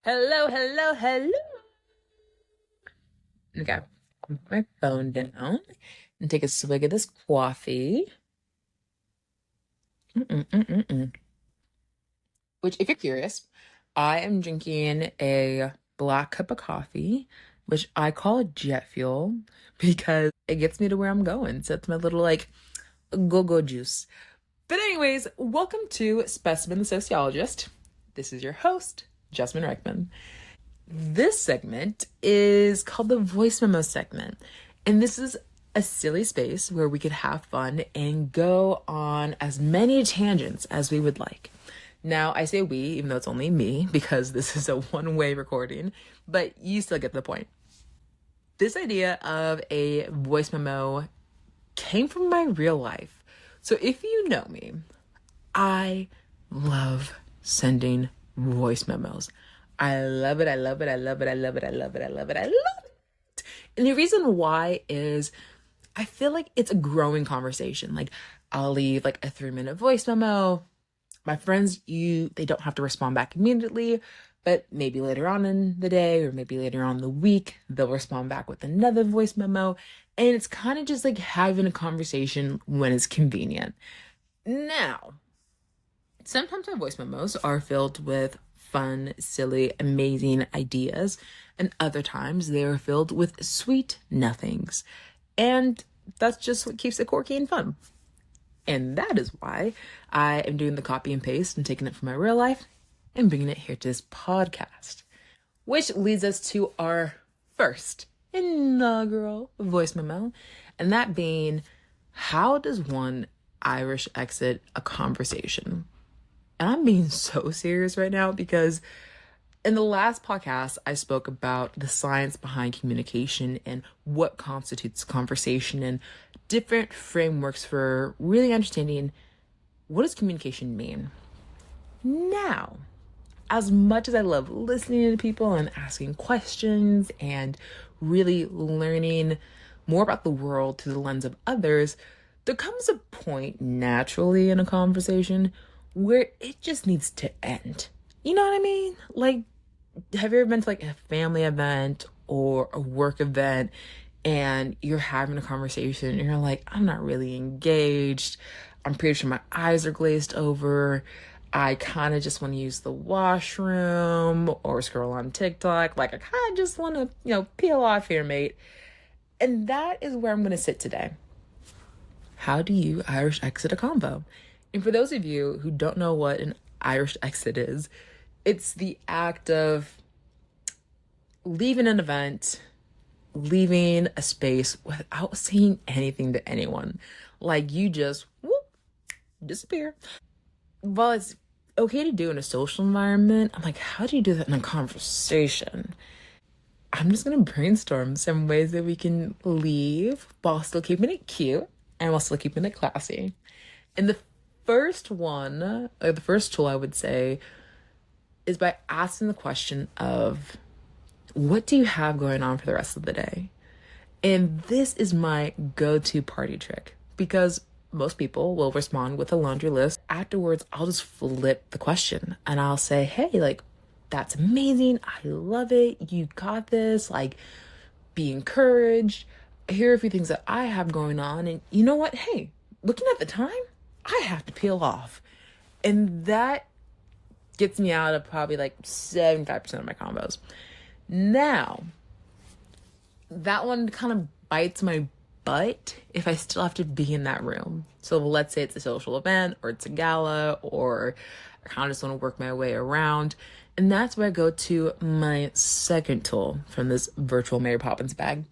Hello, hello, hello. Okay, put my phone down and take a swig of this coffee. Mm-mm-mm-mm-mm. Which, if you're curious, I am drinking a black cup of coffee, which I call jet fuel because it gets me to where I'm going. So it's my little go-go juice. But anyways, welcome to Specimen the Sociologist. This is your host, Jasmine Reichman. This segment is called the voice memo segment. And this is a silly space where we could have fun and go on as many tangents as we would like. Now, I say we, even though it's only me, because this is a one-way recording, but you still get the point. This idea of a voice memo came from my real life. So if you know me, I love sending voice memos. I love it. I love it. I love it. I love it. I love it. I love it. I love it. And the reason why is I feel like it's a growing conversation. Like I'll leave like a 3-minute voice memo. My friends, they don't have to respond back immediately, but maybe later on in the day or maybe later on in the week, they'll respond back with another voice memo. And it's kind of just like having a conversation when it's convenient. Now, sometimes my voice memos are filled with fun, silly, amazing ideas, and other times they are filled with sweet nothings. And that's just what keeps it quirky and fun. And that is why I am doing the copy and paste and taking it from my real life and bringing it here to this podcast. Which leads us to our first inaugural voice memo, and that being, how does one Irish exit a conversation? And I'm being so serious right now because in the last podcast, I spoke about the science behind communication and what constitutes conversation and different frameworks for really understanding what does communication mean. Now, as much as I love listening to people and asking questions and really learning more about the world through the lens of others, there comes a point naturally in a conversation where it just needs to end. You know what I mean? Like, have you ever been to like a family event or a work event and you're having a conversation and you're like, I'm not really engaged. I'm pretty sure my eyes are glazed over. I kind of just want to use the washroom or scroll on TikTok. Like, I kind of just want to, peel off here, mate. And that is where I'm going to sit today. How do you Irish exit a convo? And for those of you who don't know what an Irish exit is, it's the act of leaving an event, leaving a space without saying anything to anyone. Like you just disappear. While it's okay to do in a social environment, I'm like, how do you do that in a conversation? I'm just going to brainstorm some ways that we can leave while still keeping it cute and while still keeping it classy. And the first one, or the first tool I would say, is by asking the question of, what do you have going on for the rest of the day? And this is my go-to party trick because most people will respond with a laundry list. Afterwards, I'll just flip the question and I'll say, hey, like, that's amazing. I love it. You got this. Like, be encouraged. Here are a few things that I have going on. And you know what? Hey, looking at the time, I have to peel off. And that gets me out of probably like 75% of my combos. Now, that one kind of bites my butt if I still have to be in that room. So let's say it's a social event or it's a gala or I kind of just want to work my way around. And that's where I go to my second tool from this virtual Mary Poppins bag.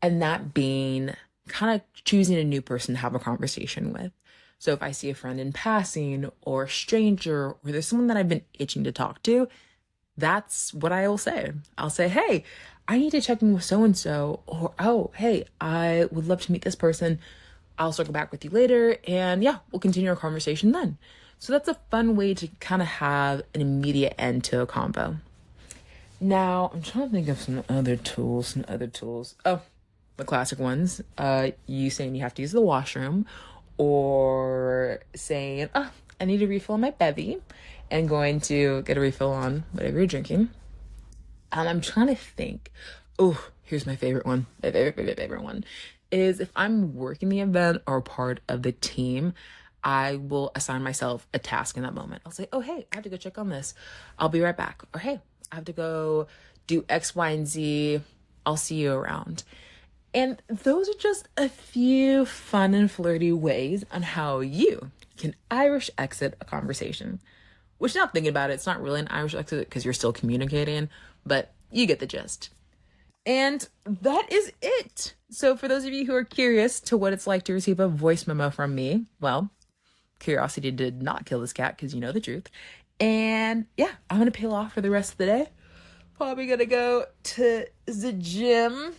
And that being kind of choosing a new person to have a conversation with. So if I see a friend in passing or a stranger or there's someone that I've been itching to talk to, that's what I will say. I'll say, hey, I need to check in with so-and-so, or, oh, hey, I would love to meet this person. I'll circle back with you later. And yeah, we'll continue our conversation then. So that's a fun way to kind of have an immediate end to a convo. Now, I'm trying to think of some other tools. Oh, the classic ones. You saying you have to use the washroom, or saying, oh, I need a refill on my bevy, and going to get a refill on whatever you're drinking. I'm trying to think. Oh, here's my favorite one. My favorite one is if I'm working the event or part of the team, I will assign myself a task in that moment. I'll say, oh, hey, I have to go check on this. I'll be right back. Or, hey, I have to go do X, Y, and Z. I'll see you around. And those are just a few fun and flirty ways on how you can Irish exit a conversation. Which, now thinking about it, it's not really an Irish exit because you're still communicating, but you get the gist. And that is it. So for those of you who are curious to what it's like to receive a voice memo from me, well, curiosity did not kill this cat because you know the truth. And yeah, I'm going to peel off for the rest of the day. Probably going to go to the gym.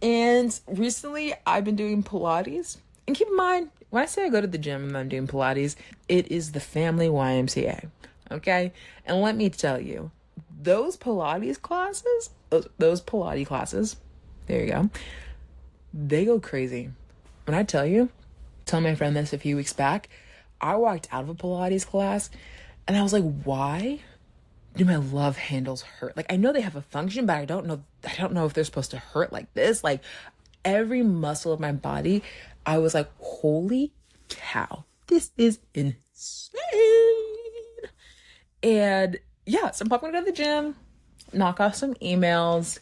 And recently I've been doing Pilates. And keep in mind, when I say I go to the gym and I'm doing Pilates, it is the family YMCA. Okay? And let me tell you, those Pilates classes, those Pilates classes, there you go, they go crazy. When I tell my friend this a few weeks back, I walked out of a Pilates class and I was like, why do my love handles hurt? Like, I know they have a function, but I don't know if they're supposed to hurt like this. Like, every muscle of my body, I was like, holy cow, this is insane. And yeah, so I'm probably gonna go to the gym, knock off some emails,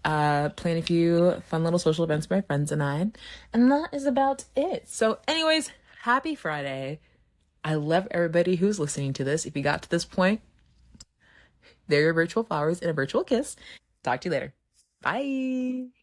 plan a few fun little social events with my friends and I, and that is about it. So anyways, happy Friday. I love everybody who's listening to this. If you got to this point, they're your virtual flowers and a virtual kiss. Talk to you later. Bye.